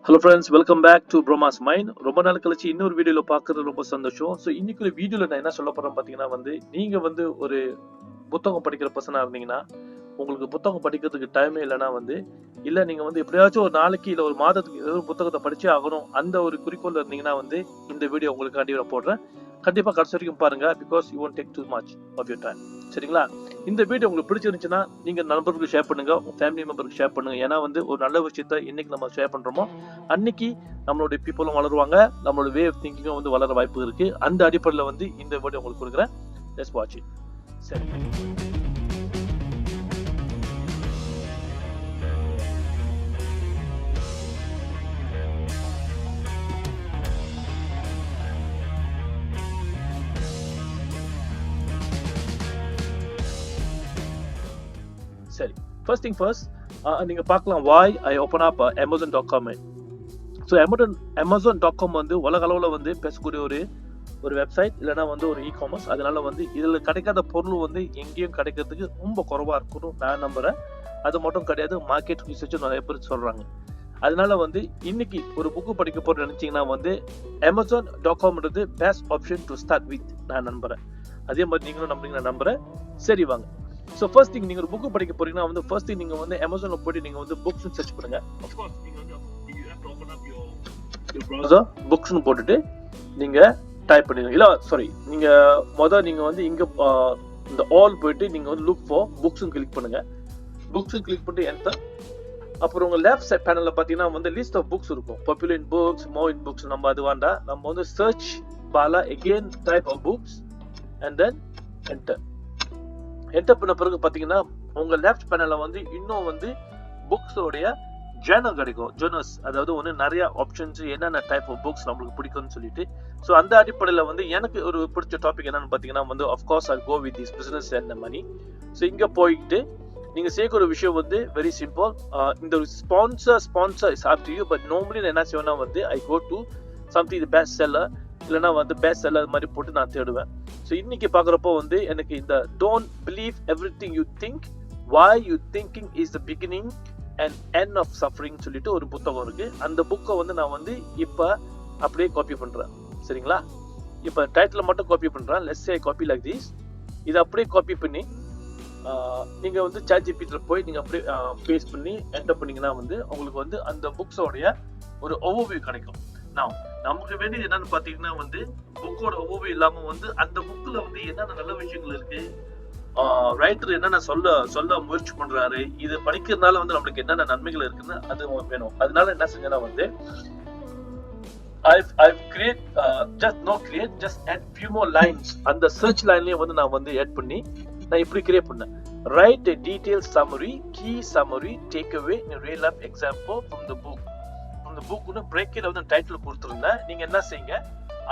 Hello friends, welcome back to Promas mind. ரொம்ப நாள் கழிச்சு இன்னொரு வீடியோவில் பார்க்குறது ரொம்ப சந்தோஷம். ஸோ இன்னைக்கு வீடியோவில் நான் என்ன சொல்ல போகிறேன் பார்த்தீங்கன்னா நீங்கள் ஒரு புத்தகம் படிக்கிற பர்சனாக இருந்தீங்கன்னா, உங்களுக்கு புத்தகம் படிக்கிறதுக்கு டைமே இல்லைன்னா இல்லை நீங்கள் எப்படியாச்சும் ஒரு நாளைக்கு இல்லை ஒரு மாதத்துக்கு ஏதோ ஒரு புத்தகத்தை படிச்சே ஆகணும் அந்த ஒரு குறிக்கோள் இருந்தீங்கன்னா இந்த வீடியோ உங்களுக்காண்டி நான் போடுறேன். கண்டிப்பாக கடைசி வரைக்கும் பாருங்க, because you won't take too much of your time. சரிங்களா? இந்த வீடியோ உங்களுக்கு பிடிச்சிருந்துச்சுன்னா நீங்கள் நண்பர்களுக்கு ஷேர் பண்ணுங்க, உங்கள் ஃபேமிலி மெம்பருக்கு ஷேர் பண்ணுங்க. ஏன்னா ஒரு நல்ல விஷயத்த இன்னைக்கு நம்ம ஷேர் பண்ணுறோமோ அன்னைக்கு நம்மளுடைய பீப்புளும் வளருவாங்க, நம்மளோட வே ஆஃப் திங்கிங்கும் வளர வாய்ப்பு இருக்கு. அந்த அடிப்படையில் இந்த வீடியோ உங்களுக்கு கொடுக்குறேன். Let's watch it. சரி, சரி, ஃபர்ஸ்ட் திங் ஃபர்ஸ்ட், நீங்க பார்க்கலாம் why I open up amazon.com. So amazon.com உலக அளவில் பேசக்கூடிய ஒரு வெப்சைட், இல்லைனா ஒரு இ-காமர்ஸ். அதனால இதில் கிடைக்காத பொருள் எங்கேயும் கிடைக்கிறதுக்கு ரொம்ப குறைவாக இருக்கணும் நான் நம்புகிறேன். அது மட்டும் கிடையாது, மார்க்கெட் ரிசர்ச்சும் நிறைய பேர் சொல்கிறாங்க. அதனால இன்னைக்கு ஒரு புக்கு படிக்க போகிற நினச்சிங்கன்னா amazon.com best option to start with நான் நம்புகிறேன். அதே மாதிரி நீங்களும் நம்புறீங்க நான் நம்புகிறேன். சரி, வாங்க. ஸோ ஃபர்ஸ்ட் திங், நீங்கள் ஒரு புக்கு படிக்க போறீங்கன்னா ஃபர்ஸ்ட் திங் நீங்கள் அமேசானில் போய்ட்டு நீங்கள் புக்ஸ் சர்ச் பண்ணுங்க. அஃப்கோர்ஸ் நீங்கள் புக்ஸ்னு போட்டுட்டு நீங்க டைப் பண்ணுங்க. இல்ல சாரி, நீங்க நீங்க இங்க இந்த ஆல் போயிட்டு நீங்க லுக் ஃபார் புக்ஸ் கிளிக் பண்ணுங்க. புக்ஸ் கிளிக் பண்ணிட்டு என்டர். அப்புறம் உங்க லெஃப்ட் சைட் பேனல்ல பாத்தீங்கன்னா லிஸ்ட் ஆஃப் புக்ஸ் இருக்கும். Popular in books, more in books. நம்ம அது வேண்டாம், நம்ம சர்ச் பால again type of books and then enter. Enter பண்ண பிறகு பாத்தீங்கன்னா உங்க லெஃப்ட் பேனல்ல இன்னும் புக்ஸோடைய ஜேர்னல் கிடைக்கும். ஜேர்னல்ஸ், அதாவது நிறைய ஆப்ஷன்ஸ், என்னென்ன டைப் ஆஃப் புக்ஸ் நம்மளுக்கு பிடிக்கும்னு சொல்லிட்டு. ஸோ அந்த அடிப்படையில் எனக்கு ஒரு பிடிச்ச டாபிக் என்னன்னு பார்த்தீங்கன்னா of course I go with this business and money. So இங்கே போயிட்டு நீங்கள் சேர்க்கிற ஒரு விஷயம் வெரி சிம்பிள். இந்த sponsor is up to you. But normally நான் என்ன செய்வேன்னா I go to something best seller, இல்லைனா பெஸ்ட் செல்லர் மாதிரி போட்டு நான் தேடுவேன். ஸோ இன்னைக்கு பார்க்குறப்போ எனக்கு இந்த don't believe everything you think, why you thinking is the beginning and end of suffering சொல்லிட்டு ஒரு புத்தகம் இருக்கு. அந்த புக்கை நான் இப்ப அப்படியே காப்பி பண்றேன். சரிங்களா? இப்ப டைட்டில் மட்டும் காப்பி பண்றேன். Let's say copy like this. இதை அப்படியே காப்பி பண்ணி நீங்க ChatGPT போய் நீங்க அப்படியே பேஸ்ட் பண்ணி என்டர் பண்ணீங்கன்னா உங்களுக்கு அந்த புக்ஸோடைய ஒரு ஓவர்வியூ கிடைக்கும். நமக்கு வேண்டியது என்னன்னு பாத்தீங்கன்னா புக்கோட ஓவர்வியூ இல்லாம அந்த புக்ல என்னென்ன நல்ல விஷயங்கள் இருக்கு, ரைட்டர் என்னென்ன சொல்ல முயற்சி பண்றாரு, இது படிக்கிறதுனால நம்மளுக்கு என்னென்ன நன்மைகள் இருக்குன்னு அது வேணும். அதனால என்ன செஞ்சேன்னா I've just add few more lines. அந்த search lineலயே நான் add பண்ணி நான் இப்படி கிரியேட் பண்ணேன். Write a detailed summary, key summary, takeaway, and real life example from the book. From the book பிரேக்கில் டைட்டில் கொடுத்துருந்தேன். நீங்க என்ன செய்யுங்க,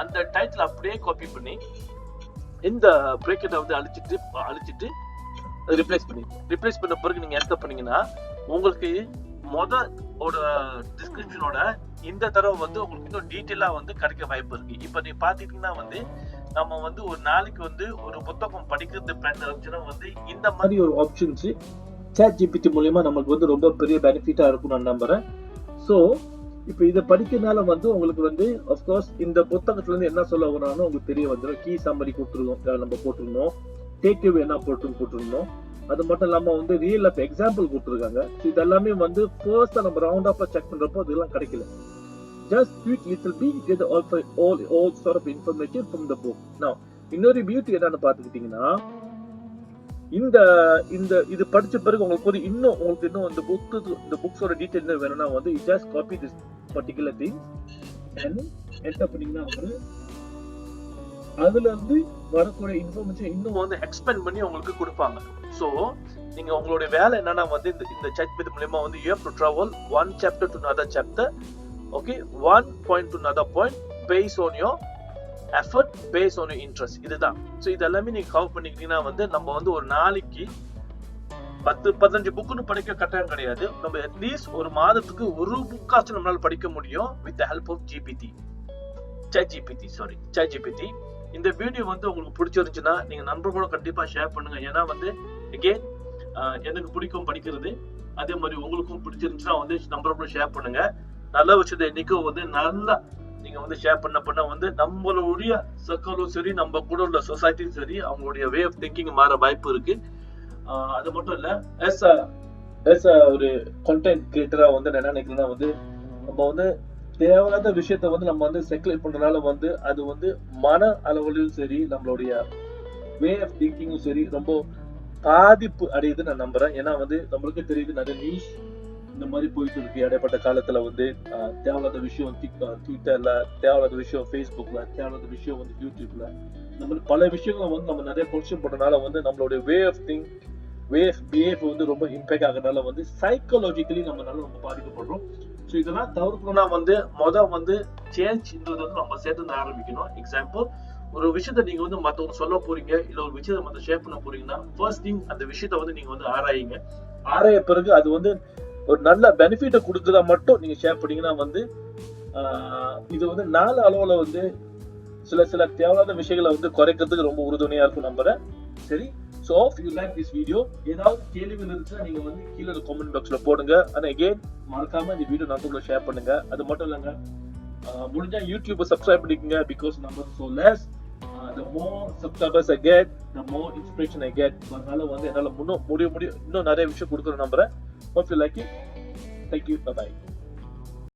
அந்த டைட்டில் அப்படியே காப்பி பண்ணி இந்த பிரேக்கெட்டை அழிச்சிட்டு ரிப்ளேஸ் பண்ண பிறகு நீங்க என்டர் பண்ணீங்கன்னா உங்களுக்கு ஒரு டிஸ்கிரிப்ஷனோட இந்த தடவை உங்களுக்கு இன்னும் டீட்டெயிலா கிடைக்க வாய்ப்பு இருக்கு. இப்ப நீங்க பாத்தீங்கன்னா நம்ம ஒரு நாளைக்கு ஒரு புத்தகம் படிக்கிறது பிளான் இருந்துச்சுன்னா இந்த மாதிரி ஒரு ஆப்ஷன்ஸ் ChatGPT மூலமா நமக்கு ரொம்ப பெரிய பெனிஃபிட்டா இருக்கும் நான் நம்புறேன். ஸோ இப்ப இதை படிக்கிறதுனால உங்களுக்கு அஃப்கோர்ஸ் இந்த புத்தகத்துல இருந்து என்ன சொல்ல வரானோ உங்களுக்கு தெரிய வந்துடும். கீ சம்மரி கொடுத்துருந்தோம், நம்ம போட்டிருந்தோம். டேக் என்ன போட்டிருந்தோம். அது மட்டும் இல்லாம ரியல் லைஃப் எக்ஸாம்பிள் கொடுத்துருக்காங்க. இது எல்லாமே ஃபர்ஸ்ட் நம்ம ரவுண்ட் ஆஃப் செக் பண்றப்போ அதெல்லாம் கிடைக்கல. Just quick little bit get all sort of information from the book. Now இன்னொரு பியூட்டி என்னன்னு பாத்துக்கிட்டீங்கன்னா இந்த இது படிச்ச பிறகு உங்களுக்கு இன்னும் இந்த புக்ஸோட டீடைல் வேணும்னா you just copy this particular thing and enter பண்ணீங்கன்னா அதுல வரக்கூடிய இன்ஃபர்மேஷன் இன்னும் எக்ஸ்பேண்ட் பண்ணி உங்களுக்கு கொடுப்பாங்க. ஸோ நீங்க உங்களுடைய வேலை என்னன்னா இந்த ChatGPT மூலமா you have to travel one chapter to another chapter, okay, one point to another point based on your effort, based on your interest. இதுதான். ஸோ இதெல்லாமே நீங்க கவர் பண்ணிக்கிட்டீங்கன்னா நம்ம ஒரு நாளைக்கு 10-15 புக்குன்னு படிக்க கட்டாயம் கிடையாது. நம்ம அட்லீஸ்ட் ஒரு மாதத்துக்கு ஒரு புக்காச்சும் நம்மளால படிக்க முடியும் with the help of ChatGPT. இந்த வீடியோ உங்களுக்கு பிடிச்சிருந்துச்சுன்னா நீங்க நண்பர்களோட கண்டிப்பா ஷேர் பண்ணுங்க. ஏன்னா அகைன் எனக்கு பிடிக்கும் படிக்கிறது. அதே மாதிரி உங்களுக்கும் பிடிச்சிருந்துச்சுன்னா நம்பரோட ஷேர் பண்ணுங்க. நல்ல விஷயத்தை என்னைக்கும் வந்து நல்லா நீங்க வந்து ஷேர் பண்ண வந்து நம்மளுடைய சர்க்கிளும் சரி, நம்ம கூட உள்ள சொசைட்டியும் சரி, அவங்களுடைய வே ஆஃப் திங்கிங் மாற வாய்ப்பு இருக்கு. அது மட்டும் இல்ல, as a ஒரு கண்டென்ட் கிரியேட்டரா வந்து நான் என்ன நினைக்கிறேன்னா வந்து நம்ம வந்து தேவையான விஷயத்த வந்து நம்ம வந்து செக்குலேட் பண்றதுனால வந்து அது வந்து மன அளவுலயும் சரி, நம்மளுடைய வே ஆஃப் திங்கிங்கும் சரி ரொம்ப பாதிப்பு அடையுது நான் நம்புறேன். ஏன்னா வந்து நம்மளுக்கு தெரியுது நிறைய நியூஸ் இந்த மாதிரி போயிட்டு இருக்கு. இடைப்பட்ட காலத்துல வந்து தேவையில்லாத விஷயம் ட்விட்டர்ல, தேவையில்லாத விஷயம் ஃபேஸ்புக்ல, தேவையில்லாத விஷயம் வந்து யூடியூப்ல, இந்த மாதிரி பல விஷயங்களை வந்து நம்ம நிறைய கொஸ்டின் பண்றதுனால வந்து நம்மளுடைய வே ஆஃப் பிஹேவ் வந்து ரொம்ப இம்பாக்ட் ஆகுறதுனால வந்து சைக்காலஜிக்கலி நம்மளால ரொம்ப பாதிக்கப்படுறோம். ஸோ இதெல்லாம் தவிர்க்கணும்னா வந்து வந்து சேஞ்ச்ன்றது வந்து நம்ம சேர்த்து ஆரம்பிக்கணும். எக்ஸாம்பிள், ஒரு விஷயத்த நீங்க வந்து மத்தவங்க சொல்ல போறீங்க, இல்ல ஒரு விஷயத்த மத்த ஷேர் பண்ண போறீங்கன்னா ஃபர்ஸ்ட் திங் அந்த விஷயத்த வந்து நீங்க வந்து ஆராயுங்க. ஆராய பிறகு அது வந்து ஒரு நல்ல பெனிஃபிட்டை கொடுக்குறதா மட்டும் நீங்க ஷேர் பண்ணீங்கன்னா வந்து இது வந்து நாலு அளவுல வந்து சில தேவையான விஷயங்களை வந்து குறைக்கிறதுக்கு ரொம்ப உறுதுணையா இருக்கும் நம்புறேன். சரி, so if you like this video, ஏதாவது கேள்விகள் இருந்துச்சுன்னா நீங்க வந்து கீழே கமெண்ட் பாக்ஸ்ல போடுங்க. ஆனா again மறக்காம இந்த வீடியோ நண்பர்களோட ஷேர் பண்ணுங்க. அது மட்டும் இல்லைங்க, முடிஞ்சா யூடியூப் சப்ஸ்கிரைப் பண்ணிக்கங்க. பிகாஸ் நம்ம so less the more subscribers I get, the more inspiration I get. அதனால வந்து என்னால இன்னும் நிறைய விஷயம் கொடுக்குற நம்புறேன். Hope you like it. Thank you. Bye bye.